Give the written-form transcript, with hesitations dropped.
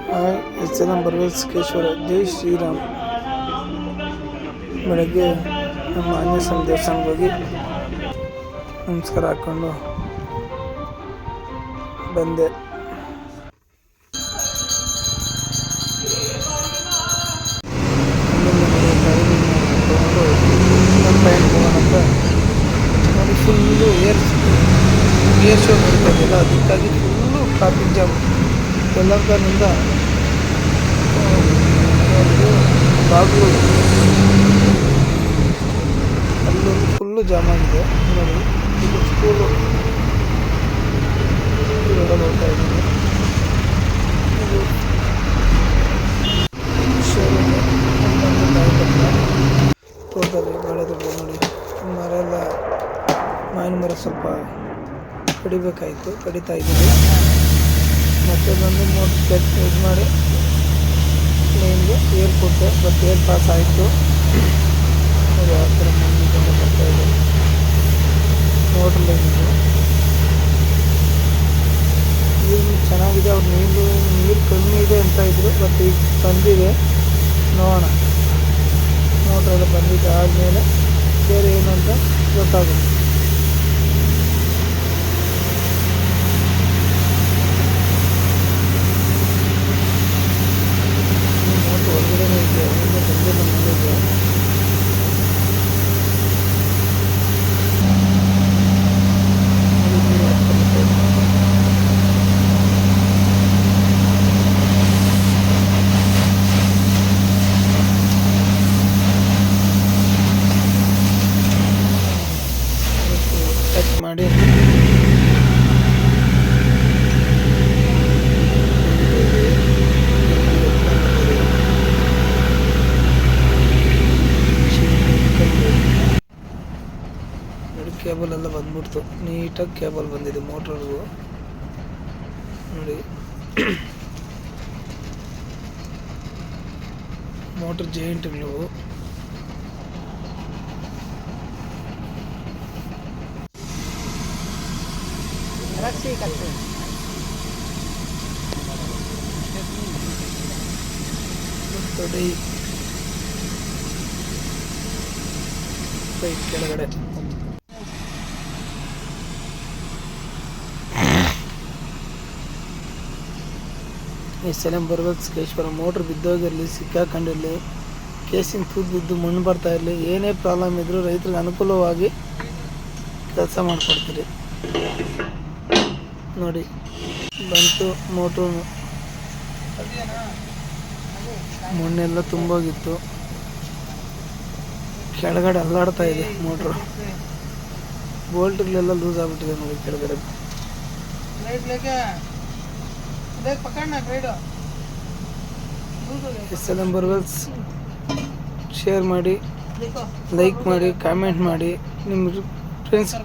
SLM ಬರವಲ್ಸ್ಕೇಶ್ವರ ಜೈ ಶ್ರೀರಾಮ್. ಬೆಳಗ್ಗೆ ನಮ್ಮ ಆಂಜನೇಯ ಸ್ವಾಮಿ ದೇವಸ್ಥಾನಕ್ಕೆ ಹೋಗಿ ನಮಸ್ಕಾರ ಹಾಕ್ಕೊಂಡು ಬಂದೆ. ನೋಡಿ ಫುಲ್ಲು ಏರ್ ಶೋ ನಡೀತಾ ಇದೆಯಲ್ಲ, ಅದಕ್ಕಾಗಿ ಫುಲ್ಲು ಟ್ರಾಫಿಕ್ ಜಾಮ್. ಯಲಹಂಕದಿಂದ ಬಾಗ್ಲು ಅಲ್ಲೊಂದು ಫುಲ್ಲು ಜಾಮ್ ಆಗಿದೆ. ನೋಡಿ ಇದು ಸ್ಕೂಲು ರೋಡಲ್ಲಿ ಹೋಗ್ತಾ ಇದ್ದೀನಿ. ಇದು ಶೋರೂಮ್ ತೋಟದಲ್ಲಿ ಬಾಳೆ ತೋಟ. ನೋಡಿ ಮರ ಎಲ್ಲ ಮಾವಿನ ಮರ ಸ್ವಲ್ಪ ಕಡಿತಾ ಇದ್ದೀವಿ. ಮತ್ತು ಬಂದು ಮೋಟ್ರ್ ಇದು ಮಾಡಿ ಲೈನ್ಗೆ ಏರ್ ಕೊಟ್ಟೆ, ಬಟ್ ಏರ್ ಪಾಸ್ ಆಯಿತು. ಯಾವ ಥರ ಮಣ್ಣಿಗೆಲ್ಲ ಬರ್ತಾಯಿದೆ ಮೋಟ್ರ್ ಲೈನಿಗೆ. ನೀರು ಚೆನ್ನಾಗಿದೆ. ಅವ್ರು ನೀರು ಕಮ್ಮಿ ಇದೆ ಅಂತ ಇದ್ರು, ಬಟ್ ಈಗ ಬಂದಿದೆ. ನೋಡೋಣ, ಮೋಟ್ರೆಲ್ಲ ಬಂದಿದ್ದು ಆದಮೇಲೆ ಬೇರೆ ಏನು ಅಂತ ಗೊತ್ತಾಗುತ್ತೆ. ಮೋಟ್ರ್ ಹೊರಗಡೆನೇ ಇದೆ, ಹೊರಗಡೆ ಬಂದಿಲ್ಲ ಮನೆಗೆ. ಟಚ್ ಮಾಡಿ ಕೇಬಲ್ ಎಲ್ಲ ಬಂದ್ಬಿಡ್ತು. ನೀಟಾಗಿ ಕೇಬಲ್ ಬಂದಿದೆ ಮೋಟ್ರಿಗೂ. ನೋಡಿ ಮೋಟ್ರ್ ಜಾಯಿಂಟ್ಗಳು. ನೋಡಿ ಕೆಳಗಡೆ SLM ಬರವಲ್ಸ್ಕೇಶ್ವರ ಮೋಟ್ರ್ ಬಿದ್ದೋಗಿರಲಿ, ಸಿಕ್ಕಾಕೊಂಡಿರಲಿ, ಕೇಸಿನ ತೂತು ಬಿದ್ದು ಮಣ್ಣು ಬರ್ತಾ ಇರಲಿ, ಏನೇ ಪ್ರಾಬ್ಲಮ್ ಇದ್ದರೂ ರೈತರಿಗೆ ಅನುಕೂಲವಾಗಿ ಕೆಲಸ ಮಾಡಿಕೊಡ್ತೀರಿ. ನೋಡಿ ಬಂತು ಮೋಟ್ರು. ಮಣ್ಣೆಲ್ಲ ತುಂಬೋಗಿತ್ತು, ಕೆಳಗಡೆ ಅಲ್ಲಾಡ್ತಾ ಇದೆ ಮೋಟ್ರು. ಬೋಲ್ಟ್ಗಳೆಲ್ಲ ಲೂಸ್ ಆಗಿಬಿಟ್ಟಿದೆ ನೋಡಿ ಕೆಳಗಡೆ. SLM ಬರವಲ್ಸ್ ಶೇರ್ ಮಾಡಿ, ಲೈಕ್ ಮಾಡಿ, ಕಾಮೆಂಟ್ ಮಾಡಿ, ನಿಮ್ಮ ಫ್ರೆಂಡ್ಸ್ಗೆ